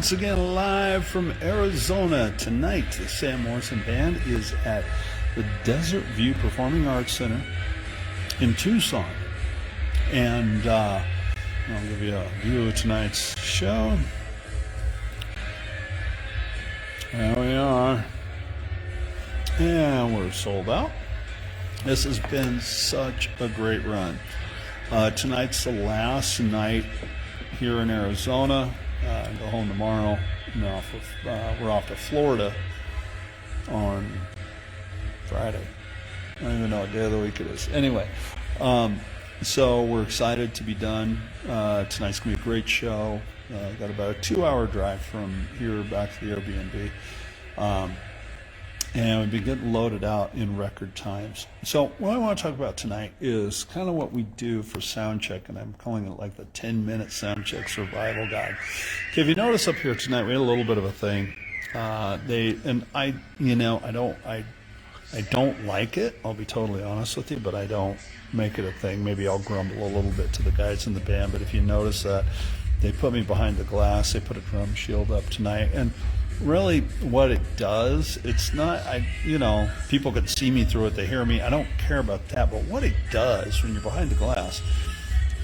once again live from Arizona. Tonight, the Sam Morrison Band is at the Desert View Performing Arts Center in Tucson. And I'll give you a view of tonight's show. There we are. And we're sold out. This has been such a great run. Tonight's the last night here in Arizona. Go home tomorrow. We're off to Florida on Friday. I don't even know what day of the week it is. Anyway, so we're excited to be done. Tonight's going to be a great show. Got about a 2-hour drive from here back to the Airbnb. And we've been getting loaded out in record times. So what I want to talk about tonight is kind of what we do for Soundcheck, and I'm calling it like the 10-minute Soundcheck survival guide. Okay, if you notice up here tonight, we had a little bit of a thing. I don't like it. I'll be totally honest with you, but I don't make it a thing. Maybe I'll grumble a little bit to the guys in the band, but if you notice that, they put me behind the glass. They put a drum shield up tonight, and really what it does, it's not, people can see me through it, they hear me, I don't care about that, but what it does when you're behind the glass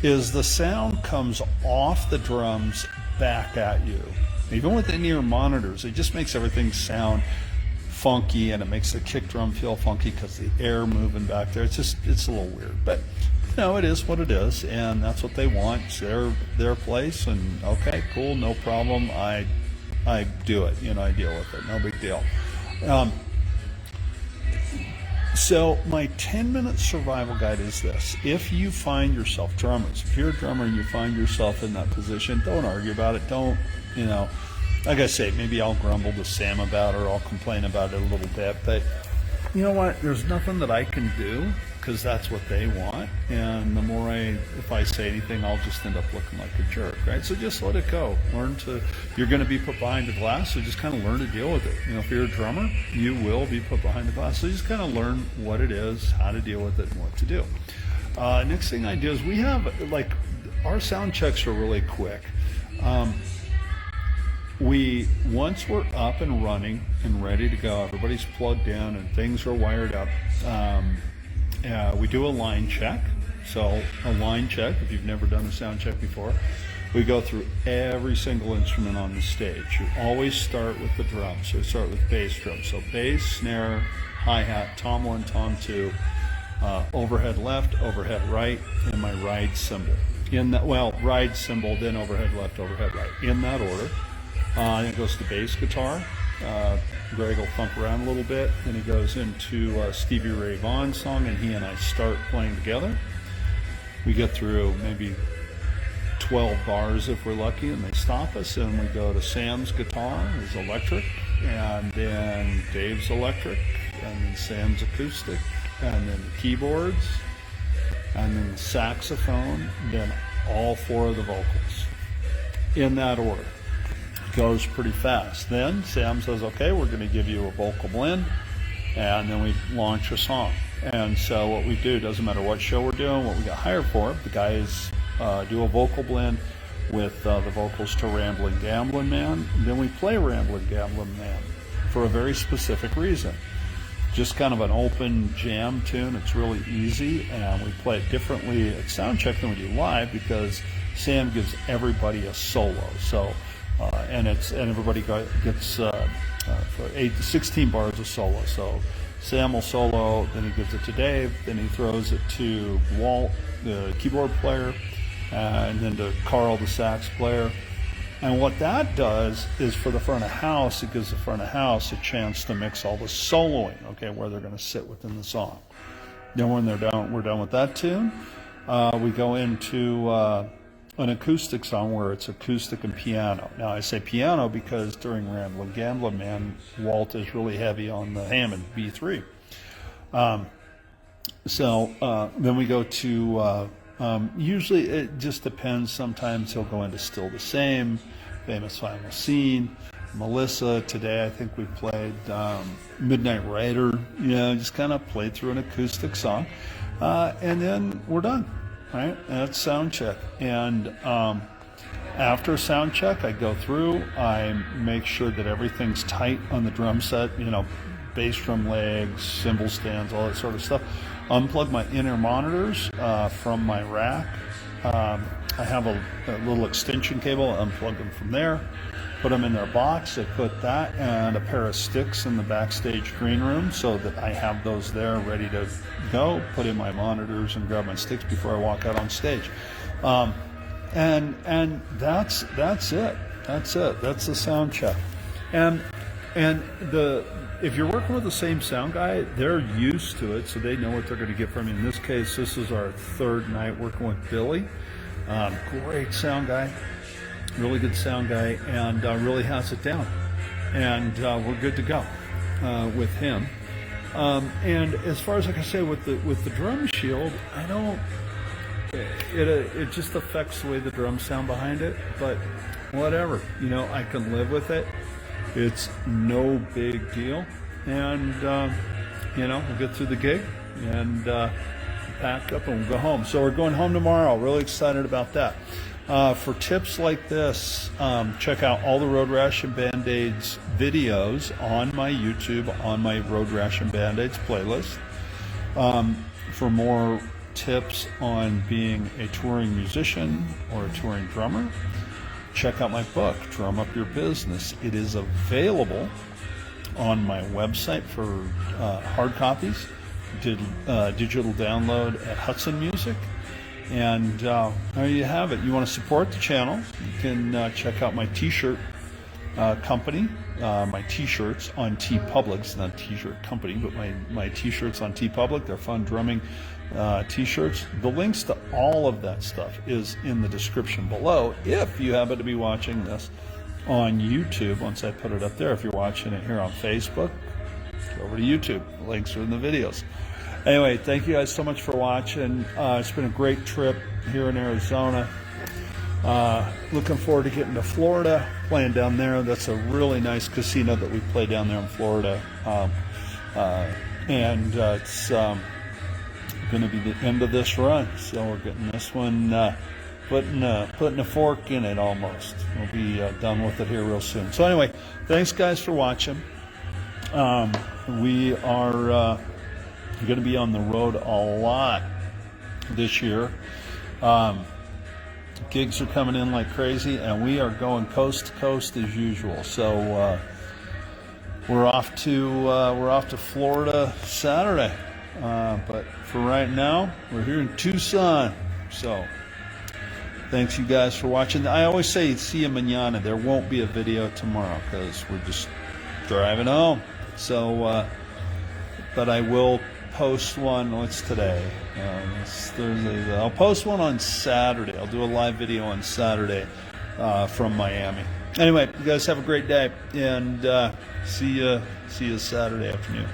is the sound comes off the drums back at you. Even with in-ear monitors, it just makes everything sound funky, and it makes the kick drum feel funky because the air moving back there, it's a little weird, but it is what it is, and that's what they want. It's their place, and okay, cool, no problem. I do it, I deal with it, no big deal. So my 10-minute survival guide is this. If you find yourself, drummers, if you're a drummer and you find yourself in that position, don't argue about it. Don't, like I say, maybe I'll grumble to Sam about it, or I'll complain about it a little bit, but you know what? There's nothing that I can do, because that's what they want, and the more if I say anything, I'll just end up looking like a jerk, right? So just let it go. You're going to be put behind the glass, so just kind of learn to deal with it. If you're a drummer, you will be put behind the glass, so just kind of learn what it is, how to deal with it, and what to do. Next thing I do is we have, our sound checks are really quick. Once we're up and running and ready to go, everybody's plugged in and things are wired up, we do a line check. So a line check, if you've never done a sound check before, we go through every single instrument on the stage. You always start with the drums. So we start with bass drum. So bass, snare, hi-hat, tom 1, tom 2, overhead left, overhead right, and my ride cymbal. Ride cymbal, then overhead left, overhead right, in that order. Then it goes to bass guitar. Greg will thump around a little bit, then he goes into Stevie Ray Vaughan's song, and he and I start playing together. We get through maybe 12 bars if we're lucky, and they stop us, and we go to Sam's guitar, his electric, and then Dave's electric, and then Sam's acoustic, and then the keyboards, and then the saxophone, then all 4 of the vocals, in that order. Goes pretty fast. Then Sam says, okay, we're going to give you a vocal blend, and then we launch a song. And so what we do, doesn't matter what show we're doing, what we got hired for, the guys do a vocal blend with the vocals to Ramblin' Gamblin' Man. Then we play Ramblin' Gamblin' Man for a very specific reason. Just kind of an open jam tune. It's really easy, and we play it differently at Soundcheck than we do live, because Sam gives everybody a solo. So and everybody gets 16 bars of solo. So Sam will solo, then he gives it to Dave, then he throws it to Walt, the keyboard player, and then to Carl, the sax player. And what that does is, for the front of house, it gives the front of house a chance to mix all the soloing, where they're going to sit within the song. Then when we're done with that tune, we go into an acoustic song where it's acoustic and piano. Now I say piano because during Ramblin' Gamblin' Man, Walt is really heavy on the Hammond B3. Then we go to, usually it just depends. Sometimes he'll go into Still the Same, Famous Final Scene, Melissa. Today I think we played Midnight Rider, just kind of played through an acoustic song. And then we're done. Right, that's sound check, and after sound check, I go through, I make sure that everything's tight on the drum set, bass drum legs, cymbal stands, all that sort of stuff. Unplug my inner monitors from my rack. I have a little extension cable, unplug them from there, put them in their box. I put that and a pair of sticks in the backstage green room so that I have those there ready to go, put in my monitors and grab my sticks before I walk out on stage. And that's it. That's it. That's the sound check. And if you're working with the same sound guy, they're used to it, so they know what they're going to get from you. In this case, this is our third night working with Billy. Great sound guy, really good sound guy, and really has it down. And we're good to go with him. And as far as, like I say, with the drum shield, I don't. It just affects the way the drums sound behind it, but whatever. I can live with it. It's no big deal, and we'll get through the gig and pack up and we'll go home. So we're going home tomorrow. Really excited about that. For tips like this, check out all the Road Rash and Band Aids videos on my YouTube, on my Road Rash and Band Aids playlist. For more tips on being a touring musician or a touring drummer, check out my book, Drum Up Your Business. It is available on my website for hard copies, digital download at Hudson Music. And there you have it. You want to support the channel, you can check out my t-shirt company, my t-shirts on TeePublic. It's not a t-shirt company, but my t-shirts on TeePublic. They're fun drumming t-shirts. The links to all of that stuff is in the description below if you happen to be watching this on YouTube. Once I put it up there, if you're watching it here on Facebook, go over to YouTube. The links are in the videos. Anyway, thank you guys so much for watching. It's been a great trip here in Arizona. Looking forward to getting to Florida, playing down there. That's a really nice casino that we play down there in Florida. And it's going to be the end of this run. So we're getting this one, putting a fork in it almost. We'll be done with it here real soon. So anyway, thanks guys for watching. We are going to be on the road a lot this year. Gigs are coming in like crazy, and we are going coast to coast as usual. So we're off to Florida Saturday, but for right now, we're here in Tucson. So thanks you guys for watching. I always say see you mañana. There won't be a video tomorrow because we're just driving home. So, but I will post one. What's today? It's Thursday. I'll post one on Saturday. I'll do a live video on Saturday from Miami. Anyway, you guys have a great day, and see you Saturday afternoon.